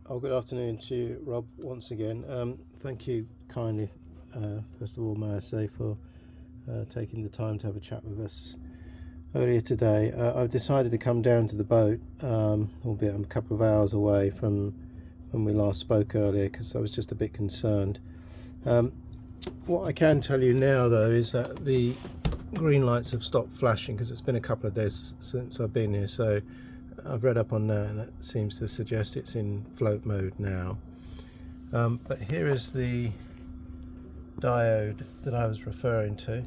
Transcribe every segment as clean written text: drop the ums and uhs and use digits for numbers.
Good afternoon to you, Rob, once again. Thank you kindly, first of all, may I say, for taking the time to have a chat with us earlier today. I've decided to come down to the boat, albeit I'm a couple of hours away from when we last spoke earlier, because I was just a bit concerned. What I can tell you now, though, is that the green lights have stopped flashing, because it's been a couple of days since I've been here, so I've read up on that and it seems to suggest it's in float mode now. But here is the diode that I was referring to,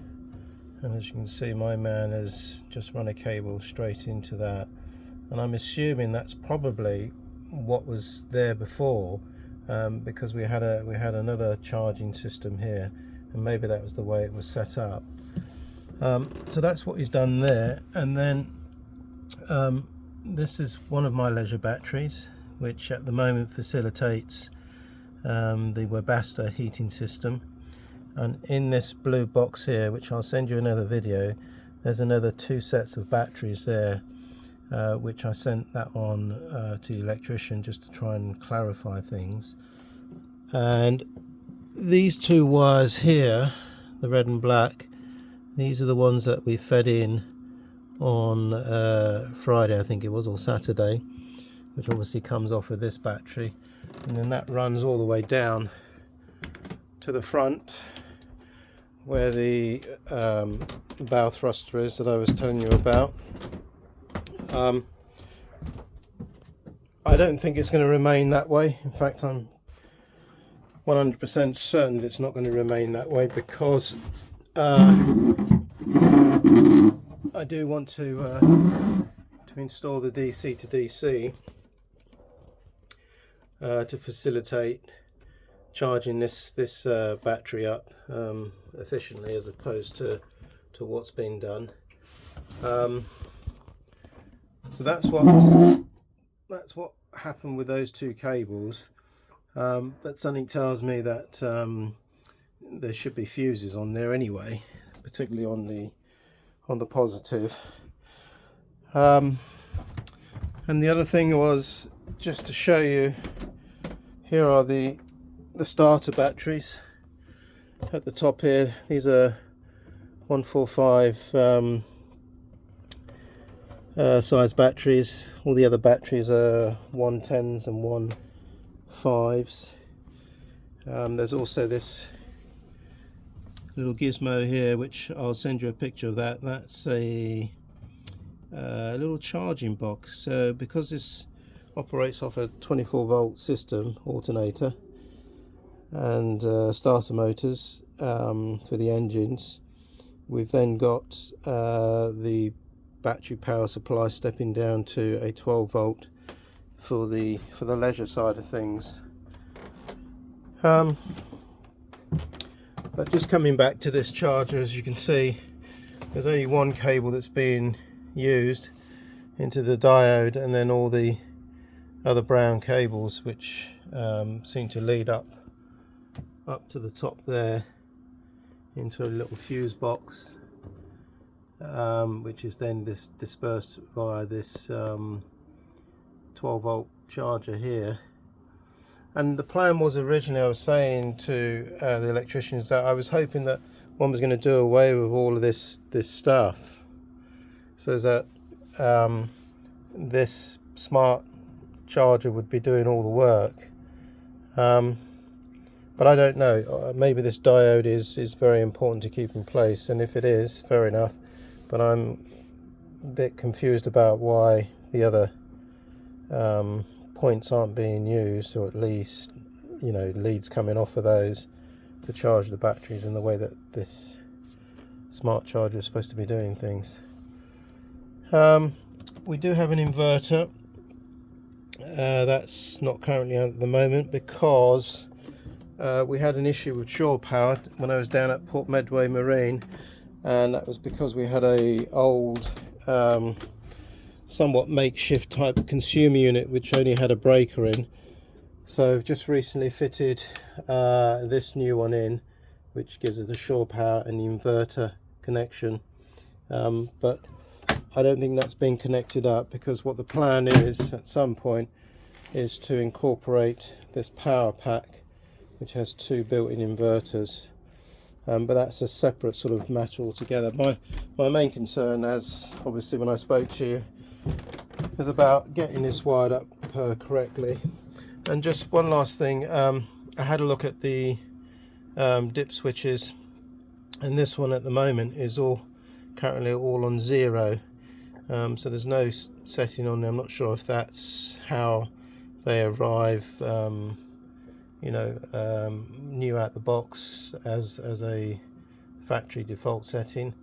and as you can see, my man has just run a cable straight into that, and I'm assuming that's probably what was there before, because we had another charging system here, and maybe that was the way it was set up. So that's what he's done there. And then this is one of my leisure batteries, which at the moment facilitates the Webasto heating system. And in this blue box here, which I'll send you another video, there's another 2 sets of batteries there, which I sent that on to the electrician just to try and clarify things. And these 2 wires here, the red and black, these are the ones that we fed in on Friday, I think it was, or Saturday, which obviously comes off of this battery, and then that runs all the way down to the front where the bow thruster is that I was telling you about. I don't think it's going to remain that way. In fact, I'm 100% certain that it's not going to remain that way, because I do want to install the DC to DC to facilitate charging this battery up efficiently, as opposed to what's been done. So that's what happened with those 2 cables. But something tells me that there should be fuses on there anyway, particularly on the positive. And the other thing was just to show you, here are the starter batteries at the top here. These are 145 size batteries. All the other batteries are 110s and 1.5s. There's also this little gizmo here, which I'll send you a picture of that. That's a little charging box. So because this operates off a 24 volt system alternator and starter motors for the engines, we've then got the battery power supply stepping down to a 12 volt for the leisure side of things. But just coming back to this charger, as you can see, there's only one cable that's being used into the diode, and then all the other brown cables, which seem to lead up to the top there into a little fuse box, which is then dispersed via this 12 volt charger here. And the plan was originally, I was saying to the electricians, that I was hoping that one was going to do away with all of this stuff, so that this smart charger would be doing all the work. But I don't know, maybe this diode is very important to keep in place, and if it is, fair enough, but I'm a bit confused about why the other points aren't being used, or at least, you know, leads coming off of those to charge the batteries in the way that this smart charger is supposed to be doing things. We do have an inverter. That's not currently on at the moment, because we had an issue with shore power when I was down at Port Medway Marine, and that was because we had a old somewhat makeshift type consumer unit which only had a breaker in. So I've just recently fitted this new one in, which gives us the shore power and the inverter connection, but I don't think that's been connected up, because what the plan is, at some point is to incorporate this power pack, which has 2 built-in inverters, but that's a separate sort of matter altogether. My main concern, as obviously when I spoke to you, is about getting this wired up correctly. And just one last thing, I had a look at the dip switches, and this one at the moment is currently all on 0, so there's no setting on there. I'm not sure if that's how they arrive, new out the box as a factory default setting,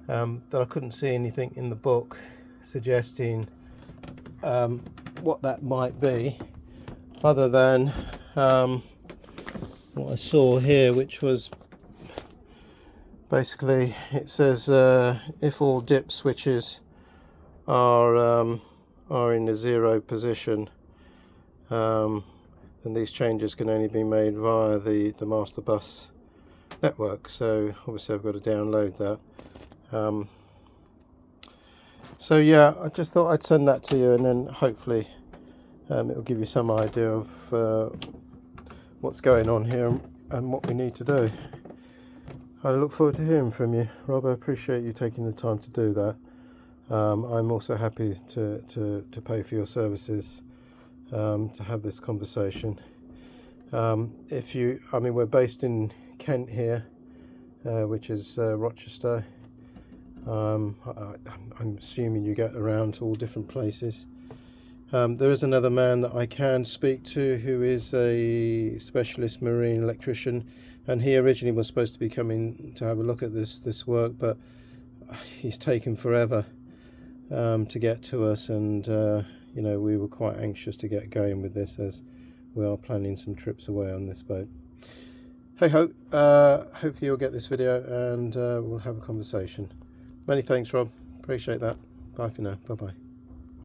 but I couldn't see anything in the book suggesting what that might be, other than what I saw here, which was basically, it says if all dip switches are in the 0 position, then these changes can only be made via the master bus network. So obviously I've got to download that. So yeah, I just thought I'd send that to you, and then hopefully it will give you some idea of what's going on here and what we need to do. I look forward to hearing from you, Rob. I appreciate you taking the time to do that. I'm also happy to pay for your services to have this conversation. We're based in Kent here, which is Rochester. I'm assuming you get around to all different places. There is another man that I can speak to who is a specialist marine electrician, and he originally was supposed to be coming to have a look at this work, but he's taken forever to get to us, and we were quite anxious to get going with this, as we are planning some trips away on this boat. Hey ho, hopefully you'll get this video and we'll have a conversation. Many thanks, Rob. Appreciate that. Bye for now. Bye bye.